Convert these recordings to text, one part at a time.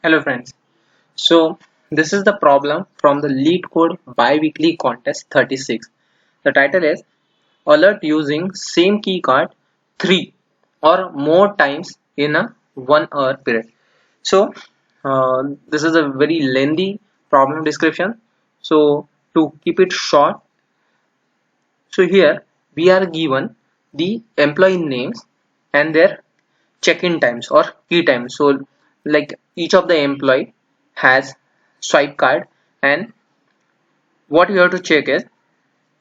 Hello friends. So this is the problem from the LeetCode bi-weekly contest 36. The title is alert using same key card 3 or more times in a 1 hour period. So this is a very lengthy problem description. So to keep it short, so here we are given the employee names and their check-in times or key times. So like each of the employee has swipe card, and what you have to check is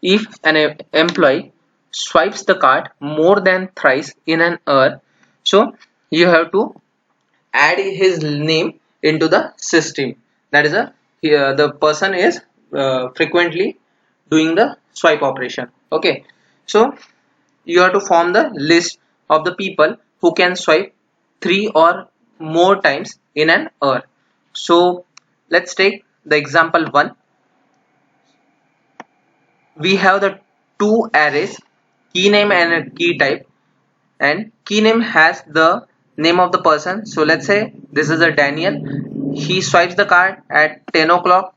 if an employee swipes the card more than thrice in an hour, so you have to add his name into the system. That is a here the person is frequently doing the swipe operation. Okay, so you have to form the list of the people who can swipe 3 or more times in an hour. So let's take the example 1. We have the two arrays, key name and a key type, and key name has the name of the person. So let's say this is a Daniel. He swipes the card at 10 o'clock.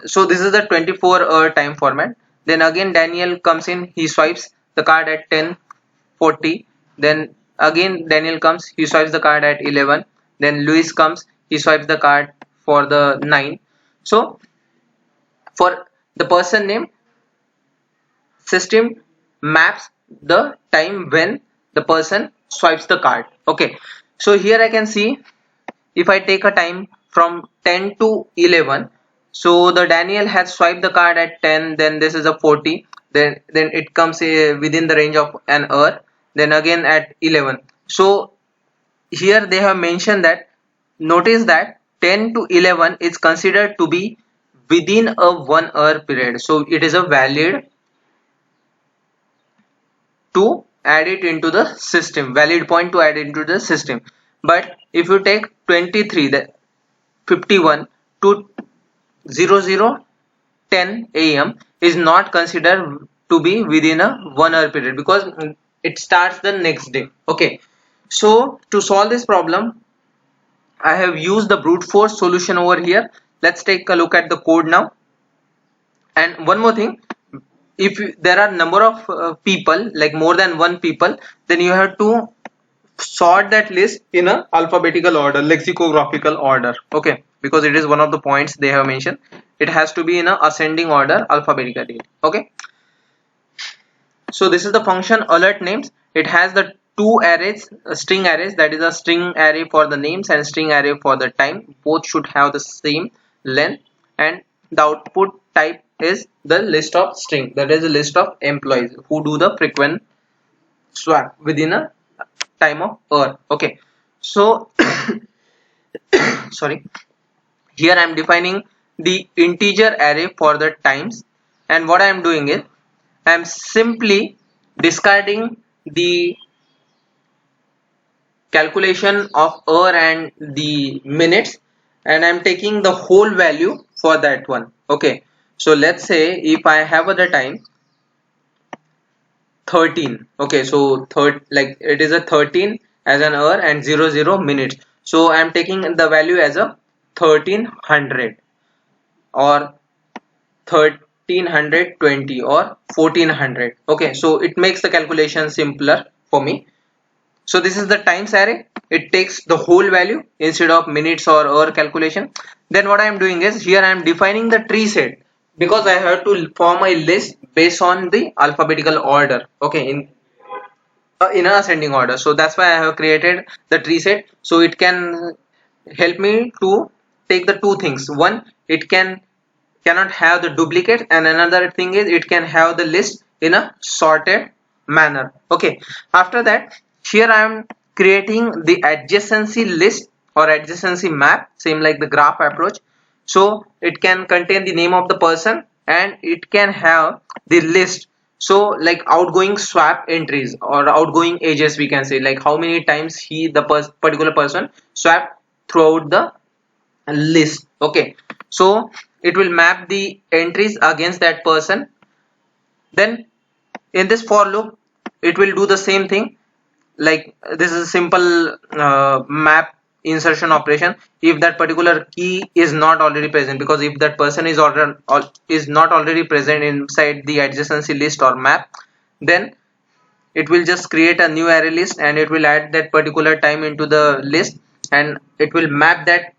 So this is the 24-hour time format. Then again Daniel comes in, he swipes the card at 10:40. Then again Daniel comes, he swipes the card at 11. Then Luis comes, he swipes the card for the 9. So for the person name, system maps the time when the person swipes the card. Okay, so here I can see if I take a time from 10 to 11, so the Daniel has swiped the card at 10, then this is a 40, then it comes within the range of an hour, then again at 11. So here they have mentioned that, notice that 10 to 11 is considered to be within a 1 hour period, so it is a valid to add it into the system, valid point to add into the system. But if you take 23, the 51 to 00:10 a.m. is not considered to be within a 1 hour period because it starts the next day. Okay, so to solve this problem I have used the brute force solution over here. Let's take a look at the code now. And one more thing, if there are number of people, like more than one people, then you have to sort that list in a alphabetical order, lexicographical order. Okay, because it is one of the points they have mentioned, it has to be in a ascending order alphabetically. Okay, so this is the function alert names. It has the two arrays, string arrays, that is a string array for the names and string array for the time. Both should have the same length, and the output type is the list of string, that is a list of employees who do the frequent swap within a time of hour. Okay, so sorry, here I am defining the integer array for the times, and what I am doing is I am simply discarding the calculation of hour and the minutes, and I'm taking the whole value for that one. Okay, so let's say if I have the time 13. Okay, so like it is a 13 as an hour and 00 minutes, so I'm taking the value as a 1300 or 1320 or 1400. Okay, so it makes the calculation simpler for me. So this is the times array. It takes the whole value instead of minutes or hour calculation. Then what I am doing is here I am defining the tree set because I have to form a list based on the alphabetical order. Okay, in a ascending order. So that's why I have created the tree set. So it can help me to take the two things. One, it cannot have the duplicate, and another thing is it can have the list in a sorted manner. Okay, after that here I am creating the adjacency list or adjacency map, same like the graph approach. So it can contain the name of the person and it can have the list, so like outgoing swap entries or outgoing ages, we can say, like how many times the particular person swapped throughout the list. Okay, so it will map the entries against that person. Then in this for loop it will do the same thing, like this is a simple map insertion operation if that particular key is not already present, because if that person is not already present inside the adjacency list or map, then it will just create a new array list and it will add that particular time into the list, and it will map that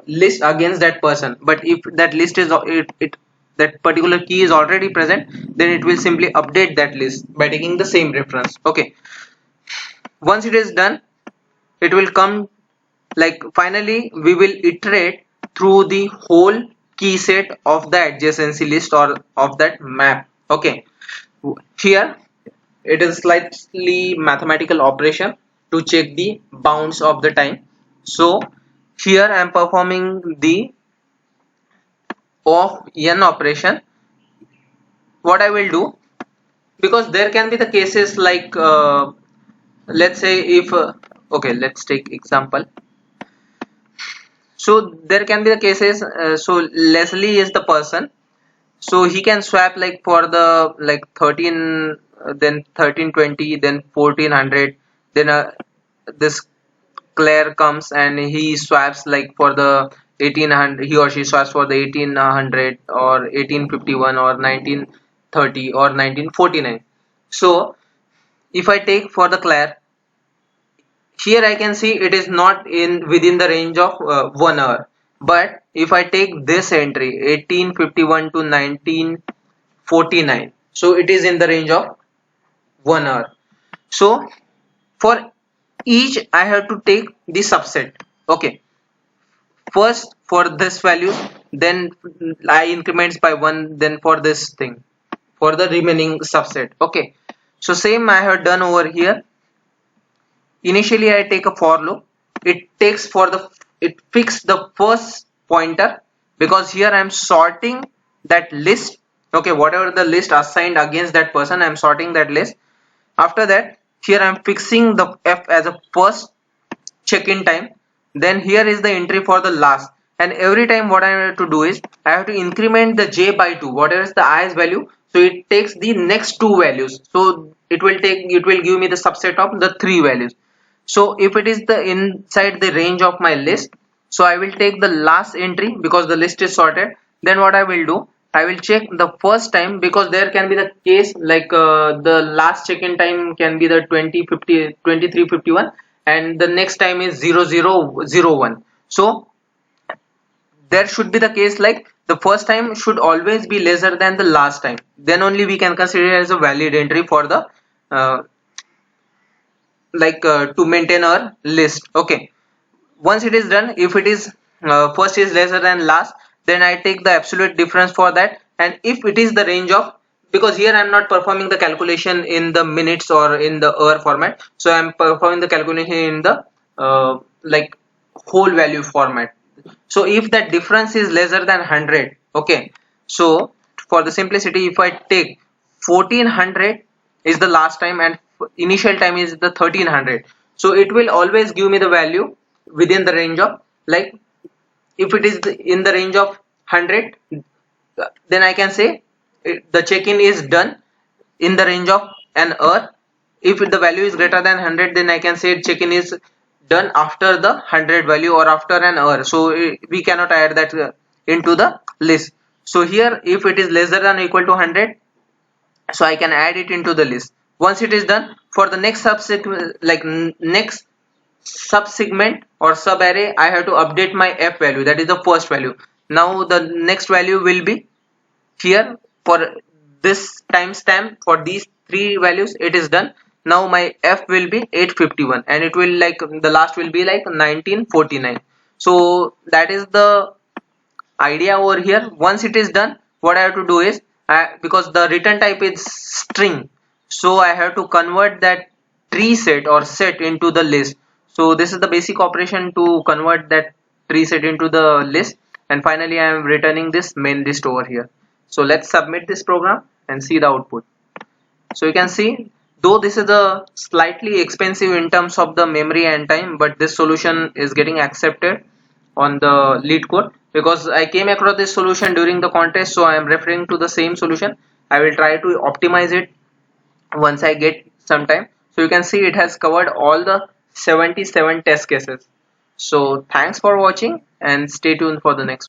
list against that person. But if that list is that particular key is already present, then it will simply update that list by taking the same reference. Okay, once it is done, it will come, like, finally we will iterate through the whole key set of the adjacency list or of that map. Okay, here it is slightly mathematical operation to check the bounds of the time. So here I am performing the of n operation. What I will do, because there can be the cases like let's say if okay, let's take example. So there can be the cases, so Leslie is the person, so he can swap like for the like 13 then 1320, then 1400, then this Claire comes and he swaps like for the 1800, he or she swaps for the 1800 or 1851 or 1930 or 1949. So if I take for the Claire, here I can see it is not in within the range of 1 hour. But if I take this entry 1851 to 1949, so it is in the range of 1 hour. So for each I have to take the subset. Okay, first for this value, then I increments by 1, then for this thing for the remaining subset. Okay, so same I have done over here. Initially I take a for loop, it fixes the first pointer, because here I am sorting that list. Okay, whatever the list assigned against that person, I am sorting that list. After that, here I am fixing the f as a first check-in time, then here is the entry for the last, and every time what I have to do is I have to increment the j by 2, whatever is the i's value, so it takes the next two values, so it will give me the subset of the three values. So if it is the inside the range of my list, so I will take the last entry because the list is sorted. Then what I will do, I will check the first time, because there can be the case like the last check-in time can be the 2050 2351 and the next time is 0001. So there should be the case like the first time should always be lesser than the last time, then only we can consider it as a valid entry for the to maintain our list. Okay, once it is done, if it is first is lesser than last, then I take the absolute difference for that, and if it is the range of, because here I am not performing the calculation in the minutes or in the hour format, so I am performing the calculation in the whole value format. So if that difference is lesser than 100, okay, so for the simplicity, if I take 1400 is the last time and initial time is the 1300, so it will always give me the value within the range of, like, if it is in the range of 100, then I can say the check-in is done in the range of an hour. If the value is greater than 100, then I can say check-in is done after the 100 value or after an hour, so we cannot add that into the list. So here if it is lesser than or equal to 100, so I can add it into the list. Once it is done, for the next next subsegment or sub array, I have to update my f value, that is the first value. Now the next value will be here for this timestamp, for these three values it is done. Now my f will be 851 and it will the last will be 1949. So that is the idea over here. Once it is done, what I have to do is, because the return type is string, so I have to convert that tree set or set into the list. So this is the basic operation to convert that tree set into the list, and finally I am returning this main list over here. So let's submit this program and see the output. So you can see, though this is a slightly expensive in terms of the memory and time, but this solution is getting accepted on the LeetCode, because I came across this solution during the contest, so I am referring to the same solution. I will try to optimize it once I get some time. So you can see it has covered all the 77 test cases. So thanks for watching and stay tuned for the next